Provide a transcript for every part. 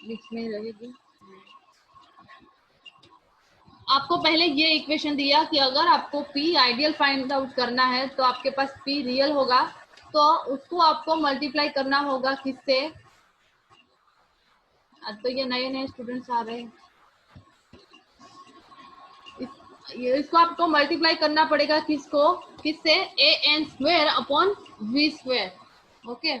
बीच में रहेगी। आपको पहले ये इक्वेशन दिया कि अगर आपको P आइडियल फाइंड आउट करना है तो आपके पास P रियल होगा, तो उसको आपको मल्टीप्लाई करना होगा किससे। तो ये नए नए स्टूडेंट्स आ रहे हैं, इसको आपको मल्टीप्लाई करना पड़ेगा किसको, किससे, an² अपॉन v²। ओके,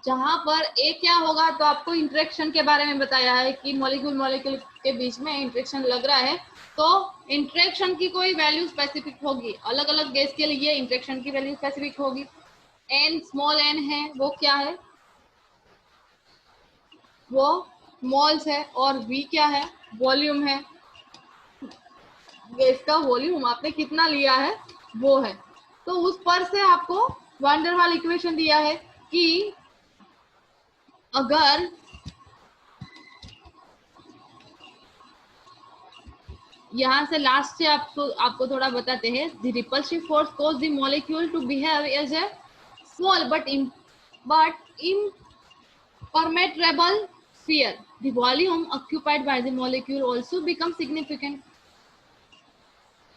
जहां पर ए क्या होगा, तो आपको इंटरेक्शन के बारे में बताया है कि मॉलिक्यूल मॉलिक्यूल के बीच में इंटरेक्शन लग रहा है, तो इंटरेक्शन की कोई वैल्यू स्पेसिफिक होगी, अलग अलग गैस के लिए इंटरेक्शन की वैल्यू स्पेसिफिक होगी। एन स्मॉल एन है, वो क्या है, वो मोल्स है, और वी क्या है, वॉल्यूम है, गैस का वॉल्यूम आपने कितना लिया है वो है। तो उस पर से आपको वान डेर वाल इक्वेशन दिया है कि अगर यहाँ से लास्ट से आपको थोड़ा बताते हैं, the repulsive force cause the molecule to behave as a small but impermeable sphere. The volume occupied by the molecule also becomes significant.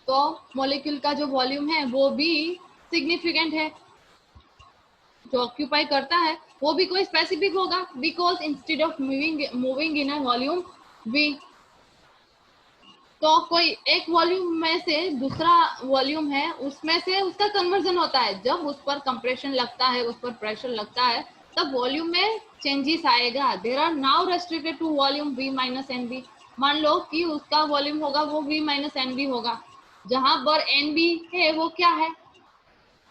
तो मॉलिक्यूल का जो वॉल्यूम है वो भी सिग्निफिकेंट है, जो ऑक्यूपाई करता है वो भी कोई स्पेसिफिक होगा, because instead of moving in a volume we, तो कोई एक वॉल्यूम में से दूसरा वॉल्यूम है उसमें से उसका कन्वर्जन होता है, जब उस पर कंप्रेशन लगता है, उस पर प्रेशर लगता है, तब वॉल्यूम में चेंजेस आएगा। There are now restricted to volume v minus N B. मान लो कि उसका वॉल्यूम होगा वो v माइनस एन बी होगा, जहां पर एन बी है वो क्या है,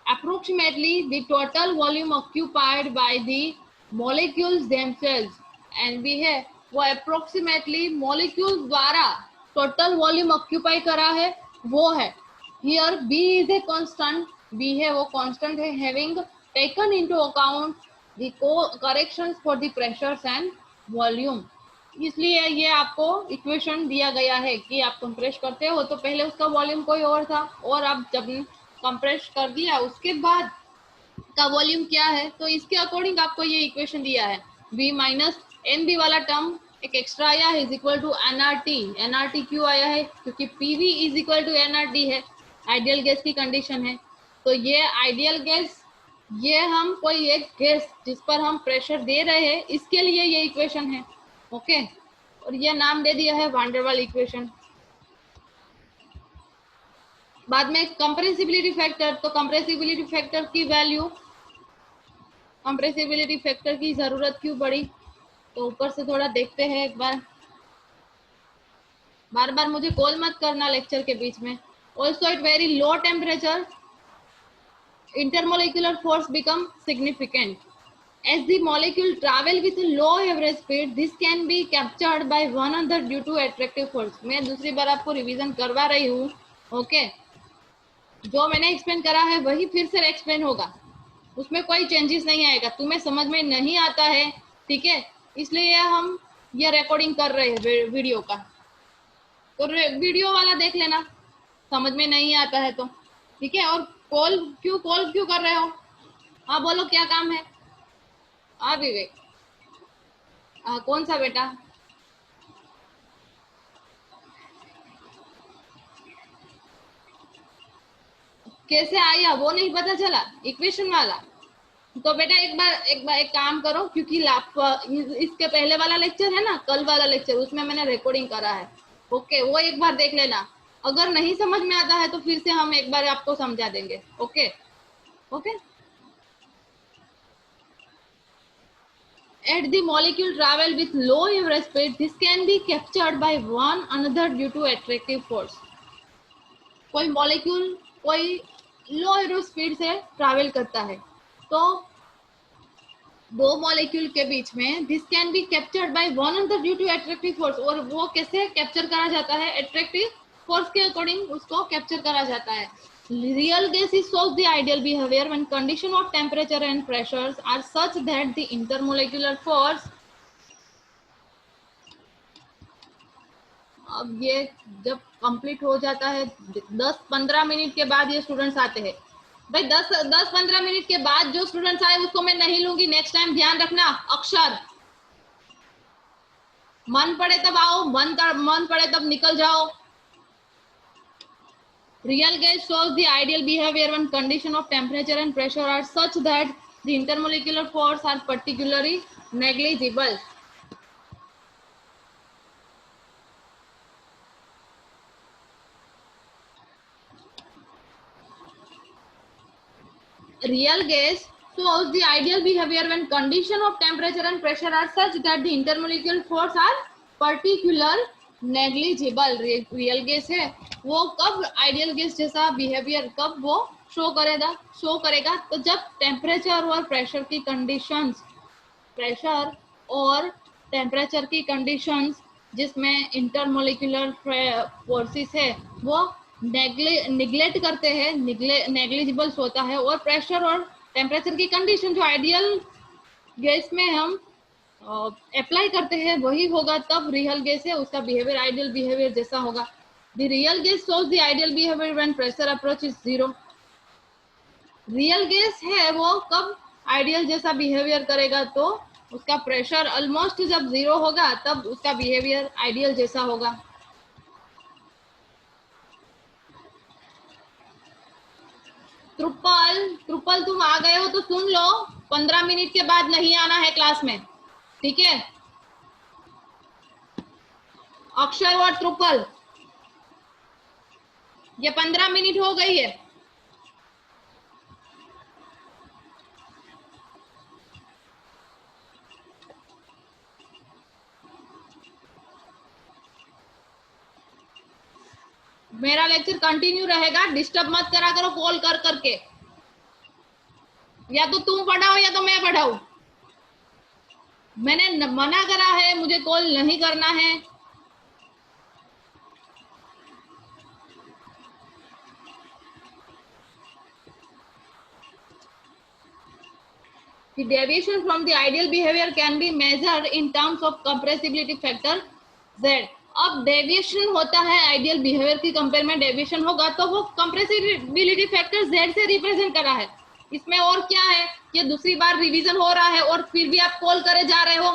approximately the total volume occupied by the molecules themselves। NB है वो approximately molecules द्वारा total volume occupy करा है वो है। Here B is a constant, B है वो constant है, having taken into account the corrections for the pressures and volume। इसलिए ये आपको इक्वेशन दिया गया है कि आप कंप्रेस करते हो तो पहले उसका वॉल्यूम कोई और था, और आप जब कंप्रेस कर दिया उसके बाद का वॉल्यूम क्या है, तो इसके अकॉर्डिंग आपको ये इक्वेशन दिया है। v माइनस एन बी वाला टर्म एक एक्स्ट्रा आया है, is equal to NRT. NRT क्यों आया है, क्योंकि PV is equal to NRT है, आइडियल गैस की कंडीशन है। तो ये आइडियल गैस, ये हम कोई एक गैस जिस पर हम प्रेशर दे रहे हैं इसके लिए ये इक्वेशन है। ओके, और ये नाम दे दिया है वान डेर वाल इक्वेशन। बाद में कंप्रेसिबिलिटी फैक्टर, तो कंप्रेसिबिलिटी फैक्टर की वैल्यू, कंप्रेसिबिलिटी फैक्टर की जरूरत क्यों पड़ी, तो ऊपर से थोड़ा देखते हैं एक बार, बार बार मुझे कॉल मत करना लेक्चर के बीच में। Also at very low temperature intermolecular force become significant. As the molecule travel with a low average speed, this can be captured by one another due to attractive force। मैं दूसरी बार आपको revision करवा रही हूँ। Okay, जो मैंने explain करा है वही फिर से एक्सप्लेन होगा, उसमें कोई चेंजेस नहीं आएगा। तुम्हें समझ में नहीं आता है, ठीक है, इसलिए हम ये रिकॉर्डिंग कर रहे हैं वीडियो का, तो वीडियो वाला देख लेना, समझ में नहीं आता है तो, ठीक है। और कॉल क्यों कर रहे हो, हाँ बोलो क्या काम है। हाँ विवेक, कौन सा बेटा, कैसे आया वो नहीं पता चला इक्वेशन वाला, तो बेटा एक काम करो, क्योंकि इसके पहले वाला लेक्चर है ना, कल वाला लेक्चर, उसमें मैंने रिकॉर्डिंग करा है। ओके, वो एक बार देख लेना, अगर नहीं समझ में आता है तो फिर से हम एक बार आपको समझा देंगे। Okay okay. At the molecule travel with low average speed, this can be captured by one another due to attractive force। कोई मॉलिक्यूल कोई लो एरो स्पीड से ट्रैवल करता है, तो दो मॉलिक्यूल के बीच में this can be captured by one another due to attractive force. और वो कैसे कैप्चर करा जाता है, एट्रैक्टिव फोर्स के अकॉर्डिंग उसको कैप्चर करा जाता है। Real gases shows the ideal behavior when condition of temperature and pressures are such that the intermolecular force, अब ये जब कंप्लीट हो जाता है 10-15 मिनट के बाद ये स्टूडेंट्स आते हैं भाई, 10-15 मिनट के बाद जो स्टूडेंट्स आए उसको मैं नहीं लूंगी नेक्स्ट टाइम, ध्यान रखना। अक्षर मन पड़े तब आओ, मन पड़े तब निकल जाओ। Real gauge shows the ideal behavior when condition of temperature and pressure are such that the intermolecular force are particularly negligible. Real gauge shows the ideal behavior when condition of temperature and pressure are such that the intermolecular force are particular negligible. Real gauge है वो कब ideal gauge जैसा behavior कब वो show करेगा तो जब temperature और प्रेशर की कंडीशंस, प्रेशर और टेम्परेचर की कंडीशंस जिसमें इंटरमोलिकुलर फोर्सेस है वो निगलेक्ट करते हैं, नेग्लिजिबल्स होता है, और प्रेशर और टेम्परेचर की कंडीशन जो आइडियल गैस में हम अप्लाई करते हैं वही होगा, तब रियल गैस है उसका बिहेवियर आइडियल बिहेवियर जैसा होगा। The real gas shows the ideal behaviour when pressure approach is 0। Real gas है वो कब आइडियल जैसा बिहेवियर करेगा तो उसका प्रेशर ऑलमोस्ट जब 0 होगा तब उसका बिहेवियर आइडियल जैसा होगा। ट्रुपल तुम आ गए हो तो सुन लो, 15 मिनट के बाद नहीं आना है क्लास में, ठीक है? अक्षर और ट्रुपल, ये 15 मिनट हो गई है। मेरा लेक्चर कंटिन्यू रहेगा, डिस्टर्ब मत करा करो कॉल कर करके, या तो तुम पढ़ाओ या तो मैं पढ़ाऊं। मैंने मना करा है, मुझे कॉल नहीं करना है। The deviation from the ideal behavior can be measured in terms of compressibility factor Z। अब डेविएशन होता है आइडियल बिहेवियर की कंपेयर में डेविएशन होगा तो वो कंप्रेसिबिलिटी फैक्टर Z से रिप्रेजेंट करा है। इसमें और क्या है, ये दूसरी बार रिवीजन हो रहा है और फिर भी आप कॉल करे जा रहे हो।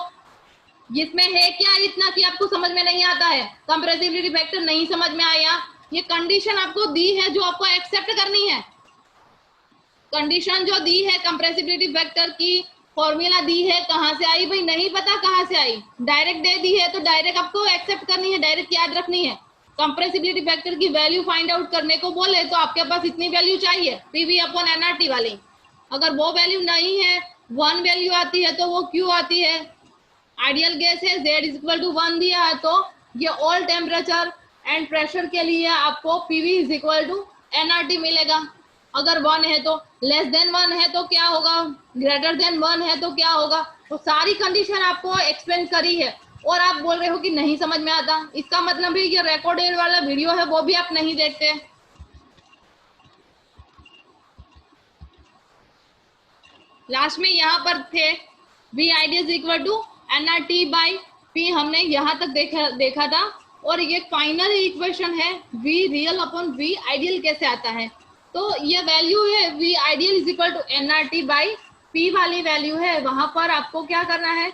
इसमें है क्या इतना कि आपको समझ में नहीं आता है, कंप्रेसिबिलिटी फैक्टर नहीं समझ में आया, ये कंडीशन आपको दी है जो आपको एक्सेप्ट करनी है। कंडीशन जो दी है कंप्रेसिबिलिटी फैक्टर की, फॉर्मूला दी है, कहां से आई भाई नहीं पता कहां से आई, डायरेक्ट दे दी है तो डायरेक्ट आपको एक्सेप्ट करनी है, डायरेक्ट याद रखनी है। कंप्रेसिबिलिटी फैक्टर की वैल्यू फाइंड आउट करने को बोले तो आपके पास इतनी वैल्यू चाहिए पीवी अपॉन एनआरटी वाली। अगर वो वैल्यू नहीं है, 1 वैल्यू आती है तो वो क्यों आती है? आइडियल गैस है, Z इज इक्वल टू 1 दिया है तो ये ऑल टेम्परेचर एंड प्रेशर के लिए आपको PV is equal to NRT मिलेगा। अगर 1 है तो, लेस देन 1 है तो क्या होगा, ग्रेटर देन 1 है तो क्या होगा, तो सारी कंडीशन आपको एक्सप्लेन करी है और आप बोल रहे हो कि नहीं समझ में आता। इसका मतलब है ये रिकॉर्डेड वाला वीडियो है वो भी आप नहीं देखते। लास्ट में यहाँ पर थे V ideal equal to NRT by P, हमने यहाँ तक देखा था, और ये फाइनल इक्वेशन है V real upon V ideal कैसे आता है। तो ये वैल्यू है V ideal is equal to NRT by P वाली वैल्यू है, वहां पर आपको क्या करना है,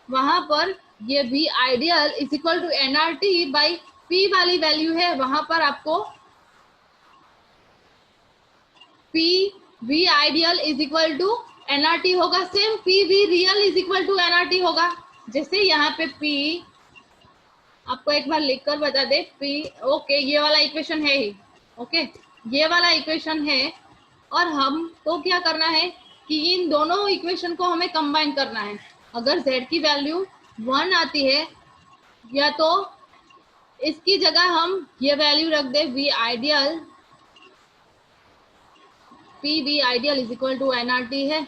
वहां पर ये V ideal is equal to NRT by P वाली वैल्यू है, वहां पर आपको P V ideal is equal to NRT होगा, same P V real is equal to NRT होगा। जैसे यहाँ पे P आपको एक बार लिखकर बता दे, P ओके ये वाला इक्वेशन है ही, ओके ये वाला इक्वेशन है, और हम तो क्या करना है कि इन दोनों इक्वेशन को हमें कंबाइन करना है। अगर Z की वैल्यू 1 आती है या तो इसकी जगह हम ये वैल्यू रख दे V ideal, P V ideal is equal to NRT है,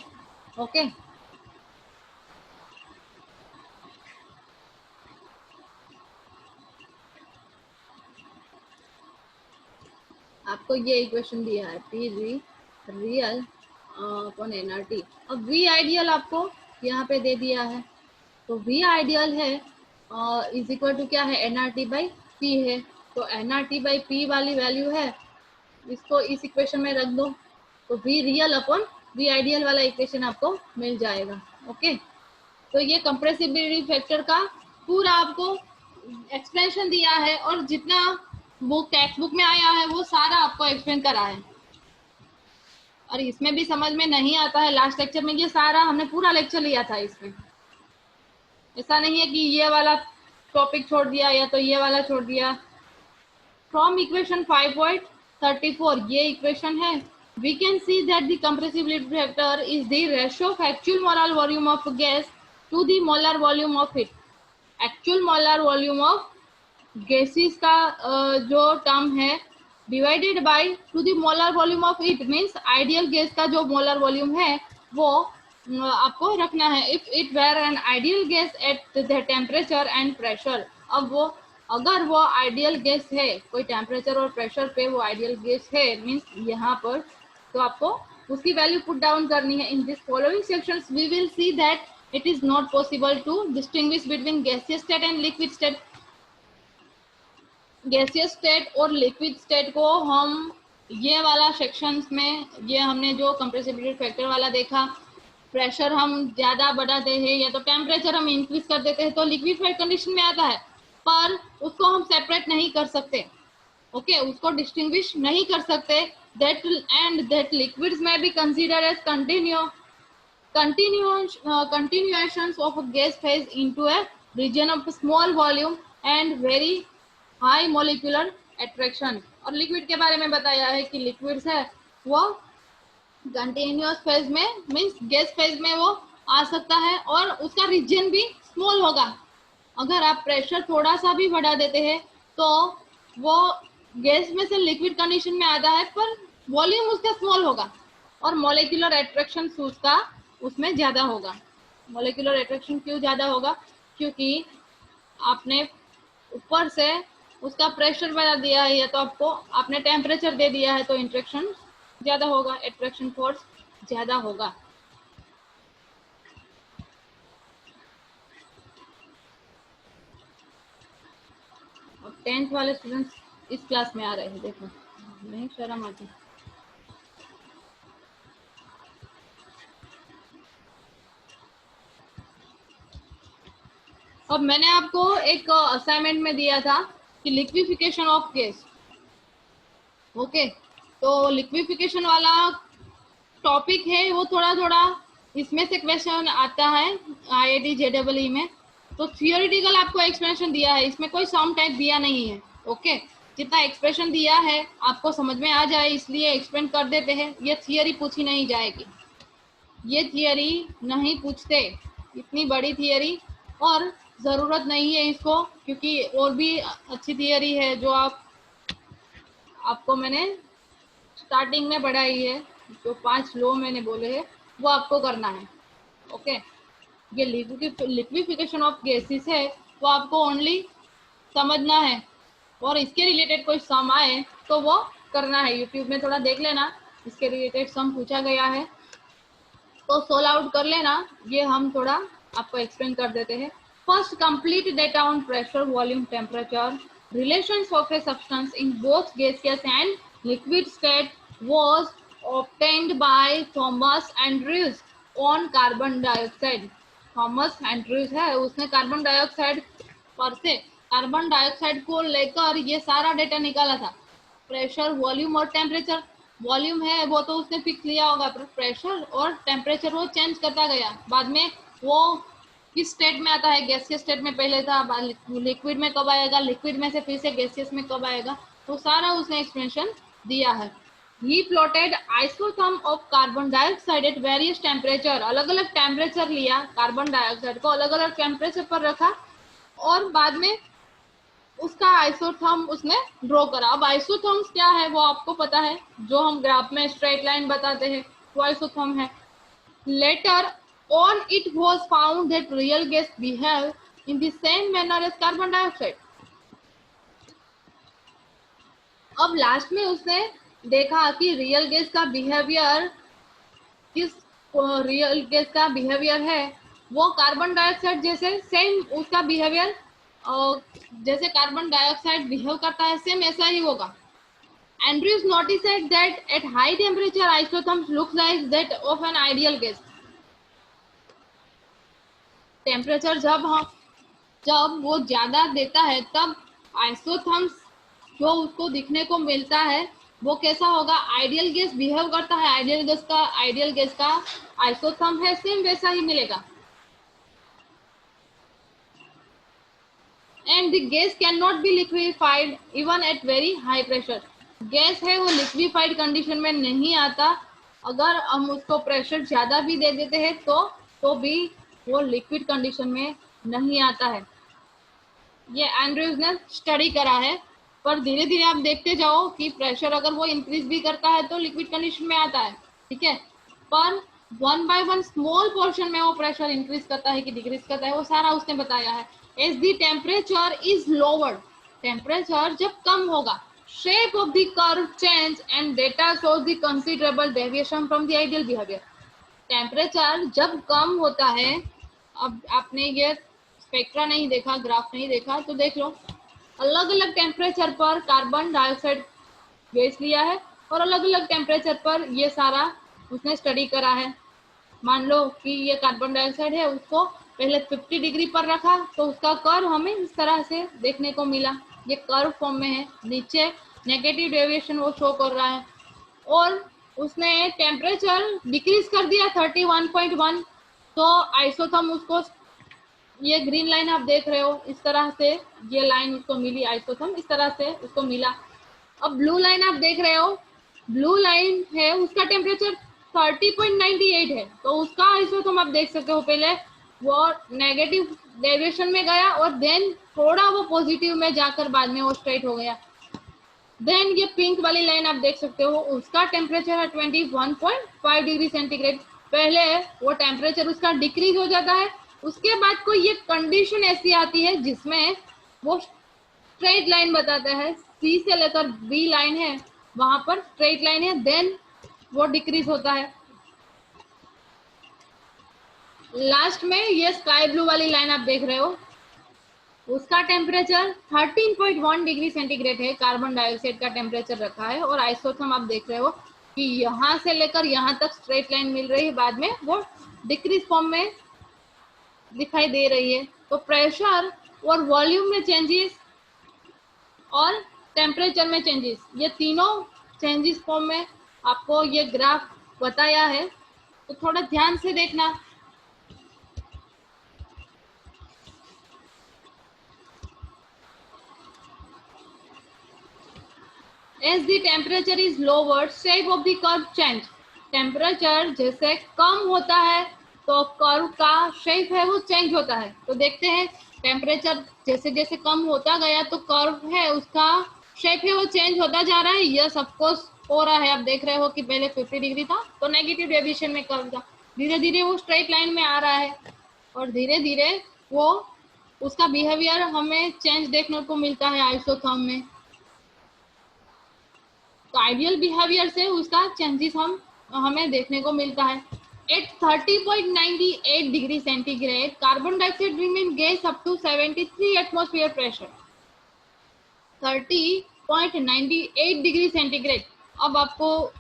ओके। आपको ये इक्वेशन दिया है P V real upon NRT. अब V आइडियल आपको यहाँ पे दे दिया है, तो V आइडियल है इज इक्वल टू क्या है, एनआरटी बाई P है, तो एनआरटी बाई P वाली वैल्यू है, इसको इस इक्वेशन में रख दो, तो V real upon V ideal वाला इक्वेशन आपको मिल जाएगा, ओके। तो ये कंप्रेसिबिलिटी फैक्टर का पूरा आपको एक्सप्लेनेशन दिया है और जितना वो टेक्स्ट बुक में आया है वो सारा आपको एक्सप्लेन करा है। और इसमें भी समझ में नहीं आता है, लास्ट लेक्चर में ये सारा हमने पूरा लेक्चर लिया था इसमें। ऐसा नहीं है कि ये वाला टॉपिक छोड़ दिया या तो ये वाला छोड़ दिया। फ्रॉम इक्वेशन 5.34 ये इक्वेशन है, we can see that the compressibility factor is the ratio of actual molar volume of gas to the molar volume of it। Actual molar volume of gases का जो टर्म है divided by to the molar volume of it, means ideal gas का जो molar volume है वो आपको रखना है। If it were an ideal gas at the temperature and pressure, अब वो अगर वो आइडियल गैस है, कोई टेम्परेचर और प्रेशर पे वो आइडियल गैस है मींस यहाँ पर, तो आपको उसकी वैल्यू पुट डाउन करनी है। In this following sections we will see that it is not possible to distinguish between gaseous state and liquid state। Gaseous state और लिक्विड स्टेट को हम ये वाला सेक्शंस में, ये हमने जो कंप्रेसिबिलिटी फैक्टर वाला देखा, प्रेशर हम ज़्यादा बढ़ाते हैं या तो टेम्परेचर हम इंक्रीज कर देते हैं तो लिक्विड फेज कंडीशन में आता है, पर उसको हम सेपरेट नहीं कर सकते। ओके, उसको डिस्टिंग्विश नहीं कर सकते। दैट एंड दैट लिक्विड्स में be consider as continuations of a gas phase into a region of small volume and very high molecular attraction। और लिक्विड के बारे में बताया है कि लिक्विड्स है वो कंटिन्यूअस फेज में मींस गैस फेज में वो आ सकता है और उसका रीजन भी स्मॉल होगा। अगर आप प्रेशर थोड़ा सा भी बढ़ा देते हैं तो वो गैस में से लिक्विड कंडीशन में आता है पर वॉल्यूम उसका स्मॉल होगा और मोलिकुलर अट्रैक्शन उसका उसमें ज़्यादा होगा। मोलिकुलर अट्रैक्शन क्यों ज़्यादा होगा? क्योंकि आपने ऊपर से उसका प्रेशर बढ़ा दिया है या तो आपको आपने टेम्परेचर दे दिया है तो इंट्रैक्शन ज़्यादा होगा, अट्रैक्शन फोर्स ज़्यादा होगा। और 10th वाले स्टूडेंट्स इस क्लास में आ रहे हैं, देखो नहीं शर्म आती। अब मैंने आपको एक असाइनमेंट में दिया था कि लिक्विफिकेशन ऑफ गैस। ओके, तो लिक्विफिकेशन वाला टॉपिक है वो थोड़ा थोड़ा इसमें से क्वेश्चन आता है IIT JEE में। तो थियोरिटिकल आपको एक्सप्लेनेशन दिया है, इसमें कोई सम टाइप दिया नहीं है। ओके, जितना एक्सप्रेशन दिया है आपको समझ में आ जाए इसलिए एक्सप्लेन कर देते हैं। ये थियोरी पूछी नहीं जाएगी, ये थियोरी नहीं पूछते, इतनी बड़ी थियोरी और ज़रूरत नहीं है इसको, क्योंकि और भी अच्छी थियोरी है जो आपको मैंने स्टार्टिंग में पढ़ाई है, जो 5 लॉ मैंने बोले हैं वो आपको करना है। ओके, ये लिक्विफिकेशन ऑफ गैसेस है वो आपको ओनली समझना है और इसके रिलेटेड कोई सम आए तो वो करना है। यूट्यूब में थोड़ा देख लेना, इसके रिलेटेड सम पूछा गया है तो सोल्व आउट कर लेना। ये हम थोड़ा आपको एक्सप्लेन कर देते हैं। First, complete data on pressure, volume, temperature relations of a substance in both gaseous and liquid state was obtained by Thomas Andrews on carbon dioxide। Thomas Andrews है, उसने कार्बन डाइऑक्साइड पर से कार्बन डाइऑक्साइड को लेकर ये सारा data निकाला था। प्रेशर, वॉल्यूम और टेम्परेचर, वॉल्यूम है वो तो उसने फिक्स लिया होगा, पर प्रेशर और टेम्परेचर वो चेंज करता गया। बाद में वो किस स्टेट में आता है, गैसियस स्टेट में पहले था, लिक्विड में कब आएगा, लिक्विड में से फिर से गैसियस में कब आएगा, तो सारा उसने एक्सप्लेनेशन दिया है। He plotted isotherm of carbon dioxide at various temperature, अलग अलग टेम्परेचर लिया, कार्बन डाइऑक्साइड को अलग अलग टेम्परेचर पर रखा और बाद में उसका आइसोथर्म उसने ड्रॉ करा। अब आइसोथर्म्स क्या है वो आपको पता है, जो हम ग्राफ में स्ट्रेट लाइन बताते हैं वो आइसोथर्म है। Later on it was found that real gas behave in the same manner as carbon dioxide। अब लास्ट में उसने देखा कि रियल गैस का बिहेवियर है वो कार्बन डाइऑक्साइड जैसे सेम उसका बिहेवियर, जैसे कार्बन डाइऑक्साइड बिहेव करता है सेम ऐसा ही होगा। Andrews noticed that at high temperature isotherms look like that of an ideal gas। Temperature जब हम जब वो ज्यादा देता है तब आइसोथर्म्स जो उसको दिखने को मिलता है वो कैसा होगा, आइडियल गैस बिहेव करता है, आइडियल गैस का आइसोथर्म है सेम वैसा ही मिलेगा। And the gas can not be liquefied even at very high pressure. Gas है वो लिक्विफाइड कंडीशन में नहीं आता, अगर हम उसको प्रेशर ज्यादा भी दे देते हैं तो भी वो लिक्विड कंडीशन में नहीं आता है। ये एंड्रयूज ने स्टडी करा है, पर धीरे धीरे आप देखते जाओ कि प्रेशर अगर वो इंक्रीज भी करता है तो लिक्विड कंडीशन में आता है, ठीक है। पर one by one small portion में वो प्रेशर इंक्रीज करता है कि डिक्रीज करता है, वो सारा उसने बताया है। As the temperature is lowered, temperature जब कम होगा, shape of the curve change and data shows the considerable deviation from the ideal behaviour. Temperature जब कम होता है, अब आपने ये स्पेक्ट्रा नहीं देखा, ग्राफ नहीं देखा, तो देख लो अलग अलग टेम्परेचर पर कार्बन डाइऑक्साइड गैस लिया है और अलग अलग टेम्परेचर पर ये सारा उसने स्टडी करा है। मान लो कि ये कार्बन डाइऑक्साइड है, उसको पहले 50 डिग्री पर रखा तो उसका कर्व हमें इस तरह से देखने को मिला, ये कर्व फॉर्म में है, नीचे नेगेटिव डेविएशन वो शो कर रहा है। और उसने टेम्परेचर डिक्रीज कर दिया 31.1, तो आइसोथर्म उसको, ये ग्रीन लाइन आप देख रहे हो इस तरह से, ये लाइन उसको मिली आइसोथर्म, इस तरह से उसको मिला। अब ब्लू लाइन आप देख रहे हो, ब्लू लाइन है उसका टेम्परेचर 30.98 है, तो उसका आइसोथर्म आप देख सकते हो, पहले वो नेगेटिव डेविएशन में गया और देन थोड़ा वो पॉजिटिव में जाकर बाद में वो स्ट्रेट हो गया। देन ये पिंक वाली लाइन आप देख सकते हो, उसका टेम्परेचर है 21.5 डिग्री सेंटीग्रेड, पहले वो टेम्परेचर उसका डिक्रीज हो जाता है, उसके बाद कोई ये कंडीशन ऐसी आती है जिसमें वो स्ट्रेट लाइन बताता है, सी से लेकर बी लाइन है वहां पर स्ट्रेट लाइन है, देन वो डिक्रीज होता है। लास्ट में ये स्काई ब्लू वाली लाइन आप देख रहे हो, उसका टेम्परेचर 13.1 डिग्री सेंटीग्रेड है, कार्बन डाइऑक्साइड का टेम्परेचर रखा है, और आइसोथर्म आप देख रहे हो कि यहाँ से लेकर यहाँ तक स्ट्रेट लाइन मिल रही है, बाद में वो डिक्रीज फॉर्म में दिखाई दे रही है। तो प्रेशर और वॉल्यूम में चेंजेस और टेम्परेचर में चेंजेस, ये तीनों चेंजेस फॉर्म में आपको ये ग्राफ बताया है, तो थोड़ा ध्यान से देखना। As the temperature is lowered, shape of the curve change. Temperature जैसे कम होता है तो कर्व का शेप है वो चेंज होता है। तो देखते हैं टेम्परेचर जैसे जैसे कम होता गया तो कर्व है उसका शेप है वो चेंज होता जा रहा है, यह सबको हो रहा है। आप देख रहे हो कि पहले 50 डिग्री था तो नेगेटिव डेविएशन में कर्व था, धीरे धीरे वो स्ट्रेट लाइन में आ रहा है और धीरे धीरे वो उसका बिहेवियर हमें चेंज देखने को मिलता है आइसोथर्म में। तो आइडियल बिहेवियर से उसका चेंजेस हमें देखने को मिलता है। At 30.98 degree centigrade carbon dioxide remain gas up to 73 atmosphere pressure. 30.98 degree centigrade. अब आपको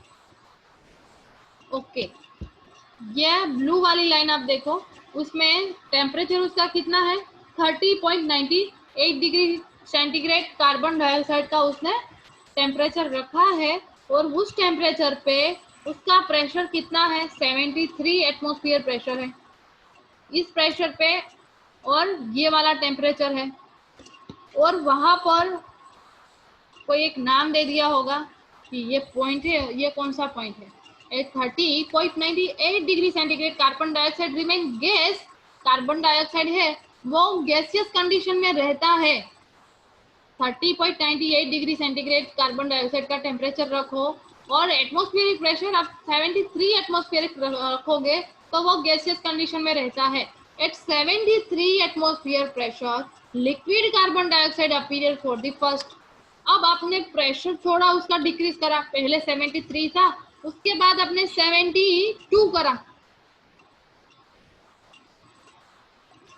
ओके, ये ब्लू वाली लाइन आप देखो, उसमें टेम्परेचर उसका कितना है 30.98 डिग्री सेंटीग्रेड कार्बन डाइऑक्साइड का उसने टेम्परेचर रखा है, और उस टेम्परेचर पे उसका प्रेशर कितना है 73 एटमॉस्फेयर प्रेशर है इस प्रेशर पे, और ये वाला टेम्परेचर है, और वहां पर कोई एक नाम दे दिया होगा कि ये पॉइंट है, ये कौन सा पॉइंट है। At 30.98 degree centigrade carbon dioxide remain gas, carbon dioxide है वो गैसियस कंडीशन में रहता है। 30.98 डिग्री सेंटीग्रेड कार्बन डाइऑक्साइड का टेम्परेचर रखो और एटमॉस्फेरिक प्रेशर आप 73 एटमॉस्फेरिक रखोगे तो वो गैसियस कंडीशन में रहता है। At 73 atmosphere pressure liquid carbon dioxide appear for the first. अब आपने प्रेशर थोड़ा उसका डिक्रीज करा, पहले 73 था उसके बाद आपने 72 करा,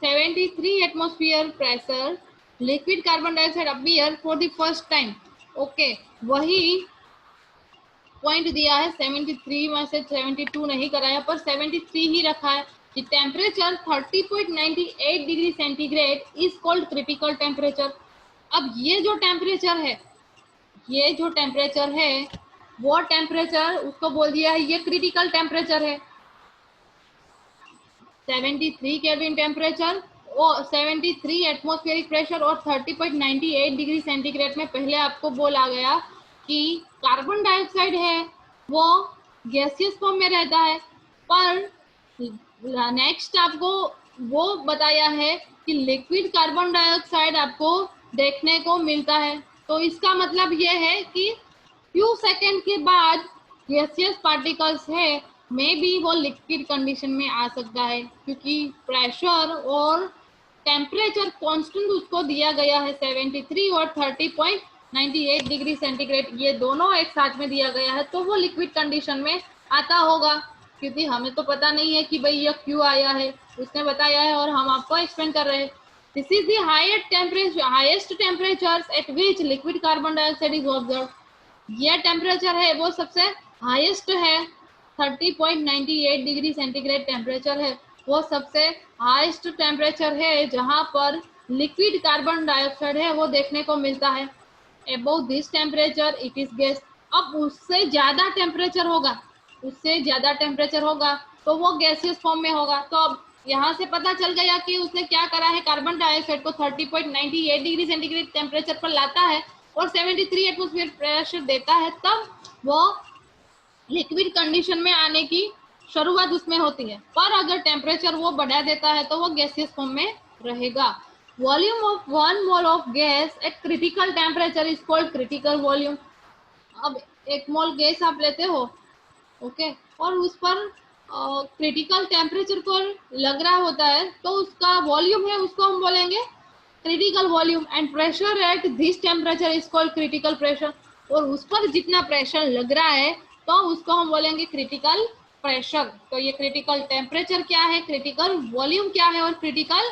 73 atmosphere pressure liquid carbon dioxide appear for the first time. Okay, वही पॉइंट दिया है 73 में से 72 नहीं कराया पर 73 ही रखा है। कि temperature 30.98 degree centigrade is called critical temperature. अब ये जो टेम्परेचर है वो टेम्परेचर उसको बोल दिया है ये क्रिटिकल टेम्परेचर है। 73 केल्विन टेम्परेचर और 73 एटमॉस्फेरिक प्रेशर और 30.98 डिग्री सेंटीग्रेड में पहले आपको बोला गया कि कार्बन डाइऑक्साइड है वो गैसियस फॉर्म में रहता है, पर नेक्स्ट आपको वो बताया है कि लिक्विड कार्बन डाइऑक्साइड आपको देखने को मिलता है। तो इसका मतलब ये है कि फ्यू सेकंड के बाद गैसियस पार्टिकल्स है मे बी वो लिक्विड कंडीशन में आ सकता है, क्योंकि प्रेशर और टेम्परेचर कांस्टेंट उसको दिया गया है 73 और 30.98 डिग्री सेंटीग्रेड, ये दोनों एक साथ में दिया गया है, तो वो लिक्विड कंडीशन में आता होगा। क्योंकि हमें तो पता नहीं है कि भाई ये क्यों आया है, उसने बताया है और हम आपको एक्सप्लेन कर रहे हैं। This is the highest temperatures eight which liquid carbon dioxide is observed. ये टेम्परेचर है वो सबसे हाईएस्ट है, 30.98 डिग्री सेंटीग्रेड टेम्परेचर है वो सबसे हाईएस्ट टेम्परेचर है जहां पर लिक्विड कार्बन डाइऑक्साइड है वो देखने को मिलता है। Above this temperature it is gas. अब उससे ज्यादा टेम्परेचर होगा तो वो गैसियस फॉर्म में होगा। तो अब यहाँ से पता चल गया कि उसने क्या करा है, कार्बन डाइऑक्साइड को 30.98 डिग्री सेंटीग्रेड टेम्परेचर पर लाता है और 73 एटमॉस्फेयर प्रेशर देता है, तब वो लिक्विड कंडीशन में आने की शुरुआत उसमें होती है। पर अगर टेम्परेचर वो बढ़ा देता है तो वो गैसियस फॉर्म में रहेगा। Volume of 1 mole of gas at critical temperature is called critical volume. अब 1 मोल गैस आप लेते हो, ओके, और उस पर क्रिटिकल टेम्परेचर पर लग रहा होता है तो उसका वॉल्यूम है उसको हम बोलेंगे critical volume. And pressure at this temperature is called critical pressure. और उस पर जितना प्रेशर लग रहा है तो उसको हम बोलेंगे क्रिटिकल प्रेशर। तो ये क्रिटिकल टेम्परेचर क्या है, क्रिटिकल वॉल्यूम क्या है और क्रिटिकल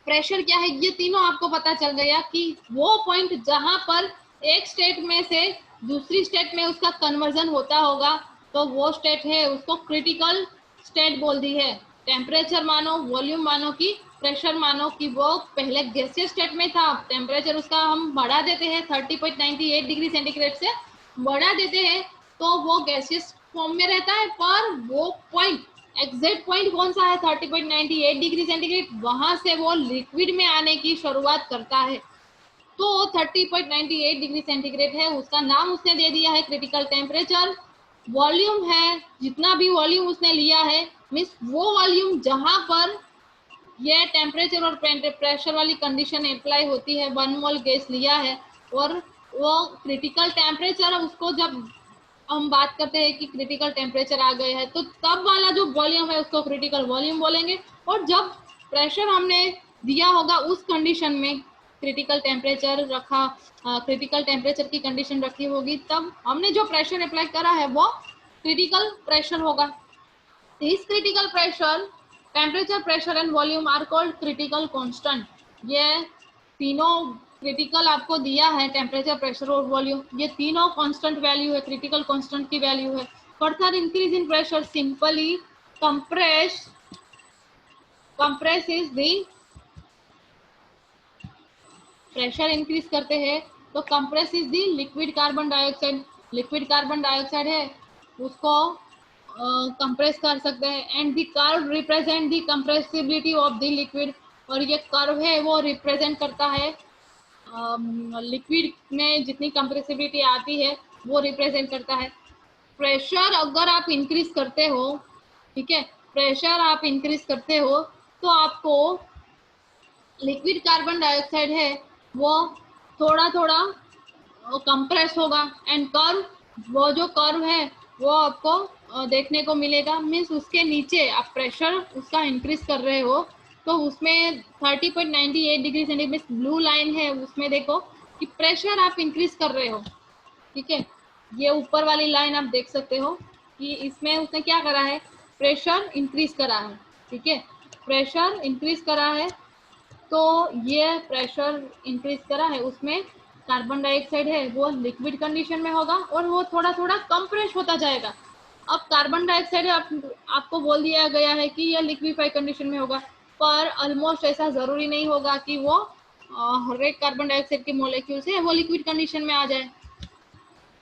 प्रेशर क्या है, ये तीनों आपको पता चल गया कि वो पॉइंट जहां पर एक स्टेट में से दूसरी स्टेट में उसका कन्वर्जन होता होगा तो वो स्टेट है उसको क्रिटिकल स्टेट बोल दी है। टेम्परेचर मानो, वॉल्यूम मानो कि प्रेशर मानो कि वो पहले गैसियस स्टेट में था, टेम्परेचर उसका हम बढ़ा देते हैं 30.98 डिग्री सेंटीग्रेड से बढ़ा देते हैं तो वो गैसियस फॉर्म में रहता है। पर वो पॉइंट एग्जैक्ट पॉइंट कौन सा है 30.98 डिग्री सेंटीग्रेड, वहां से वो लिक्विड में आने की शुरुआत करता है। तो 30.98 डिग्री सेंटीग्रेड है उसका नाम उसने दे दिया है क्रिटिकल टेम्परेचर। वॉल्यूम है जितना भी वॉल्यूम उसने लिया है मीन्स वो वॉल्यूम जहां पर ये टेम्परेचर और प्रेशर वाली कंडीशन अप्लाई होती है, 1 मोल गैस लिया है और वो क्रिटिकल टेम्परेचर उसको जब हम बात करते हैं कि क्रिटिकल टेम्परेचर आ गए हैं तो तब वाला जो वॉल्यूम है उसको क्रिटिकल वॉल्यूम बोलेंगे। और जब प्रेशर हमने दिया होगा उस कंडीशन में क्रिटिकल टेम्परेचर रखा, क्रिटिकल टेम्परेचर की कंडीशन रखी होगी तब हमने जो प्रेशर अप्लाई करा है वो क्रिटिकल प्रेशर होगा। This critical pressure, temperature, pressure and volume are called critical constant. ये तीनों क्रिटिकल आपको दिया है, टेम्परेचर, प्रेशर और वॉल्यूम, ये तीनों कांस्टेंट वैल्यू है, क्रिटिकल कांस्टेंट की वैल्यू है। Further increase in pressure simply compress is the pressure increase करते हैं तो compress is the liquid carbon dioxide. Liquid carbon dioxide है उसको कंप्रेस कर सकते हैं। And the curve represent the compressibility of the liquid. और ये कर्व है वो रिप्रेजेंट करता है लिक्विड में जितनी कंप्रेसिबिलिटी आती है वो रिप्रेजेंट करता है। प्रेशर अगर आप इंक्रीज करते हो, ठीक है, प्रेशर आप इंक्रीज करते हो तो आपको लिक्विड कार्बन डाइऑक्साइड है वो थोड़ा थोड़ा कंप्रेस होगा। एंड कर्व, वो जो कर्व है वो आपको देखने को मिलेगा। मीन्स उसके नीचे आप प्रेशर उसका इंक्रीज कर रहे हो तो उसमें 30.98 डिग्री सेंटीग्रेड ब्लू लाइन है उसमें देखो कि प्रेशर आप इंक्रीज कर रहे हो, ठीक है। ये ऊपर वाली लाइन आप देख सकते हो कि इसमें उसने क्या करा है, प्रेशर इंक्रीज करा है, ठीक है, प्रेशर इंक्रीज करा है। तो ये प्रेशर इंक्रीज करा है उसमें कार्बन डाइऑक्साइड है वो लिक्विड कंडीशन में होगा और वो थोड़ा थोड़ा कंप्रेस होता जाएगा। अब कार्बन डाइऑक्साइड आपको बोल दिया गया है कि यह लिक्विफाई कंडीशन में होगा, पर ऑलमोस्ट ऐसा जरूरी नहीं होगा कि वो हर एक कार्बन डाइऑक्साइड के मोलिक्यूल्स है वो लिक्विड कंडीशन में आ जाए।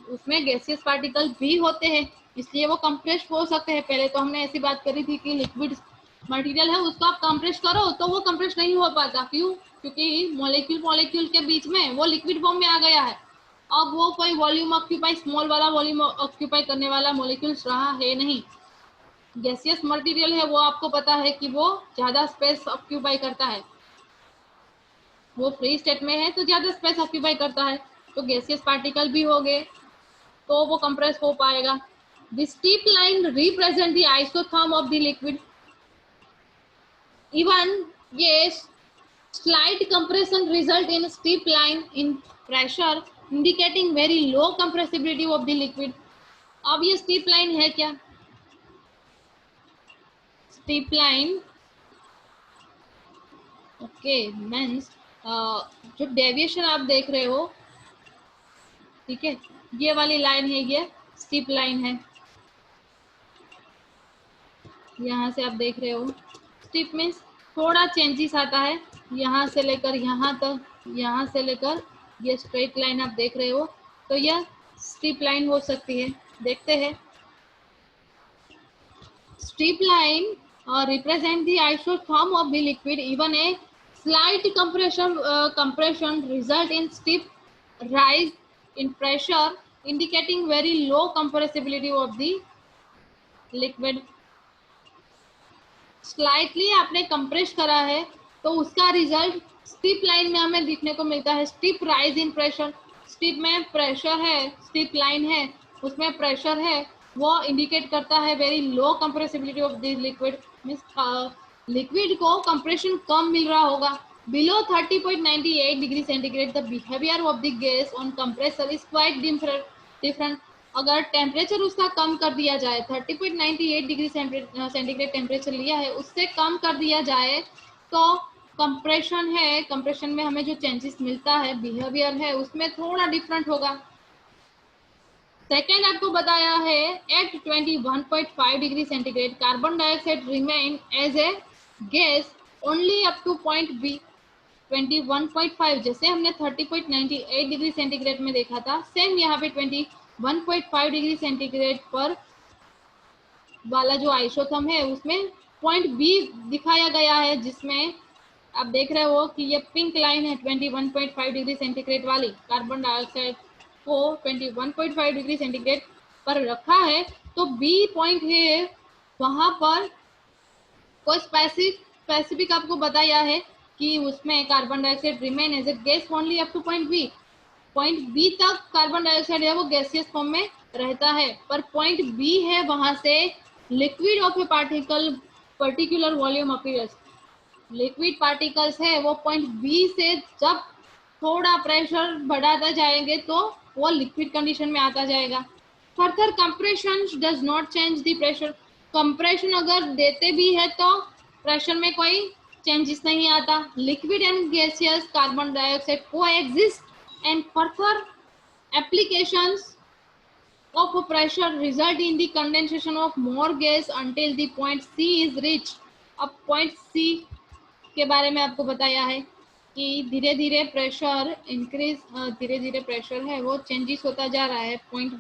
उसमें गैसियस पार्टिकल भी होते हैं, इसलिए वो कंप्रेस हो सकते हैं। पहले तो हमने ऐसी बात करी थी कि लिक्विड मटेरियल है उसको आप कंप्रेस करो तो वो कंप्रेस नहीं हो पाता। क्यों? क्योंकि मॉलिक्यूल के बीच में वो लिक्विड फॉर्म में आ गया है। अब वो कोई वॉल्यूम ऑक्यूपाई, स्मॉल वाला वॉल्यूम ऑक्यूपाई करने वाला मॉलिक्यूल्स रहा है नहीं। गैसियस मटेरियल है वो आपको पता है कि वो ज्यादा स्पेस ऑक्यूपाई करता है, वो फ्री स्टेट में है तो ज्यादा स्पेस ऑक्यूपाई करता है, तो गैसियस पार्टिकल भी हो गए तो वो कंप्रेस हो पाएगा। The steep line represent the isotherm of the liquid. Even yes, slight compression result in steep line in pressure, indicating very low compressibility of the liquid. अब ये steep line है क्या? Steep line, okay, means जो deviation आप देख रहे हो, ठीक है, ये वाली लाइन है, ये स्टीप लाइन है। यहाँ से आप देख रहे हो स्टीप मीन्स थोड़ा चेंजेस आता है, यहाँ से लेकर यहाँ तक, यहाँ से लेकर ये स्ट्रेट लाइन आप देख रहे हो, तो यह स्टीप लाइन हो सकती है। देखते हैं। Steep line represent the isotherm of the liquid, even a slight compression result in steep rise in pressure, indicating very low compressibility of the liquid. Slightly आपने कंप्रेस करा है तो उसका रिजल्ट स्टीप लाइन में हमें देखने को मिलता है। Steep rise in pressure, steep में प्रेशर है, स्टीप लाइन है उसमें प्रेशर है, वो इंडिकेट करता है very low compressibility of the liquid. Means liquid को कंप्रेशन कम मिल रहा होगा। Below 30.98 degree centigrade the behaviour of the gas on compressor is quite different. अगर टेम्परेचर उसका कम कर दिया जाए, 30.98 डिग्री सेंटीग्रेड टेम्परेचर लिया है, उससे कम कर दिया जाए तो कंप्रेशन है, कंप्रेशन में हमें जो चेंजेस मिलता है, बिहेवियर है, उसमें थोड़ा डिफरेंट होगा। सेकेंड आपको बताया है at 21.5 degree centigrade carbon dioxide remain as a gas only up to point B. 21.5 जैसे हमने 30.98 डिग्री सेंटीग्रेड में देखा था, सेम यहाँ पे 21.5 डिग्री सेंटीग्रेड पर वाला जो आइसोथर्म है उसमें पॉइंट बी दिखाया गया है, जिसमें आप देख रहे हो कि ये पिंक लाइन है 21.5 डिग्री सेंटीग्रेड वाली। कार्बन डाइऑक्साइड को 21.5 डिग्री सेंटीग्रेड पर रखा है, तो बी पॉइंट है वहां पर कोई स्पेसिफिक आपको बताया है कि उसमें carbon dioxide remain as a gas only up to point B. Point B तक कार्बन डाइऑक्साइड है वो गैसियस फॉर्म में रहता है, पर पॉइंट बी है वहां से liquid of A particle particular volume appears. Liquid particles है वो पॉइंट बी से जब थोड़ा प्रेशर बढ़ाते जाएंगे तो वो लिक्विड कंडीशन में आता जाएगा। Further compression does not change the pressure. Compression अगर देते भी है तो प्रेशर में कोई चेंजेस नहीं आता। Liquid and gaseous carbon dioxide coexist and further applications of pressure result in the condensation of more gas until the point C is reached. अब point C के बारे में आपको बताया है कि धीरे धीरे प्रेशर इंक्रीज, धीरे धीरे प्रेशर है वो चेंजेस होता जा रहा है। पॉइंट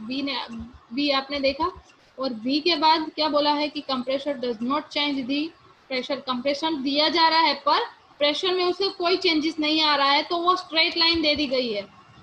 बी आपने देखा, और बी के बाद क्या बोला है कि compressor does not change the pressure. Compression दिया जा रहा है पर प्रेशर में उससे कोई चेंजेस नहीं आ रहा है, तो वो स्ट्रेट लाइन दे दी गई है।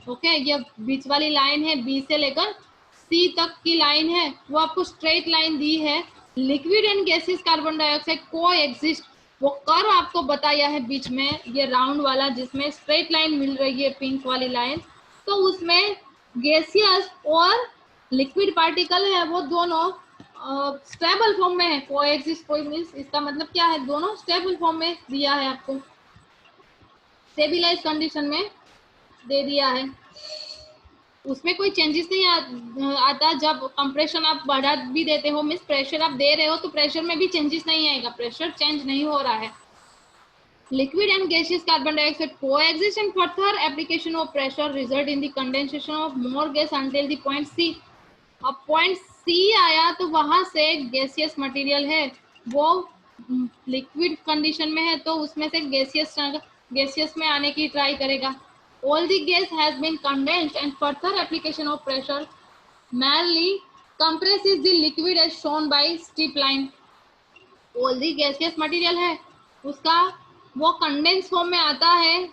ओके, ये बीच वाली लाइन है, बी से लेकर सी तक की लाइन है, वो आपको स्ट्रेट लाइन दी है। Liquid and gases carbon dioxide को एग्जिस्ट, वो कर्व आपको बताया है बीच में ये राउंड वाला जिसमें स्ट्रेट लाइन मिल रही है पिंक वाली लाइन, तो उसमें गैसियस और लिक्विड पार्टिकल है वो दोनों स्टेबल फॉर्म में है। को एग्जिस्ट कोई मीन्स इसका मतलब क्या है, दोनों स्टेबल फॉर्म में दिया है, आपको स्टेबिलाइज कंडीशन में दे दिया है, उसमें कोई चेंजेस नहीं आता। जब कंप्रेशन आप बढ़ा भी देते हो, मीन्स प्रेशर आप दे रहे हो, तो प्रेशर में भी चेंजेस नहीं आएगा, प्रेशर चेंज नहीं हो रहा है। Liquid and gaseous carbon dioxide coexist and further application of pressure result in the condensation of more gas until the point C. अब पॉइंट सी आया तो वहां से गैसियस मटेरियल है वो लिक्विड कंडीशन में है, तो उसमें से गैसियस में आने की ट्राई करेगा. All the gas has been condensed and further application of pressure merely compresses the liquid as shown by steep line. All the gaseous material है उसका वो कंडेंस फॉर्म में आता है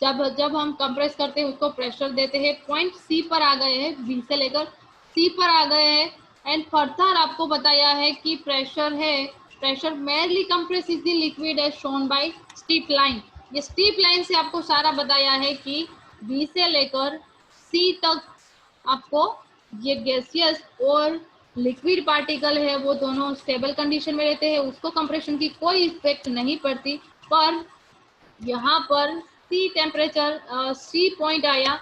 जब हम कंप्रेस करते हैं, उसको प्रेशर देते हैं, पॉइंट सी पर आ गए हैं, बी से लेकर सी पर आ गए हैं, एंड फर्दर आपको बताया है कि प्रेशर है, pressure merely compresses the liquid as shown by steep line. ये स्टीप लाइन से आपको सारा बताया है कि बी से लेकर सी तक आपको ये गैसियस और लिक्विड पार्टिकल है वो दोनों स्टेबल कंडीशन में रहते हैं, उसको कंप्रेशन की कोई इफेक्ट नहीं पड़ती. पर यहाँ पर सी टेम्परेचर सी पॉइंट आया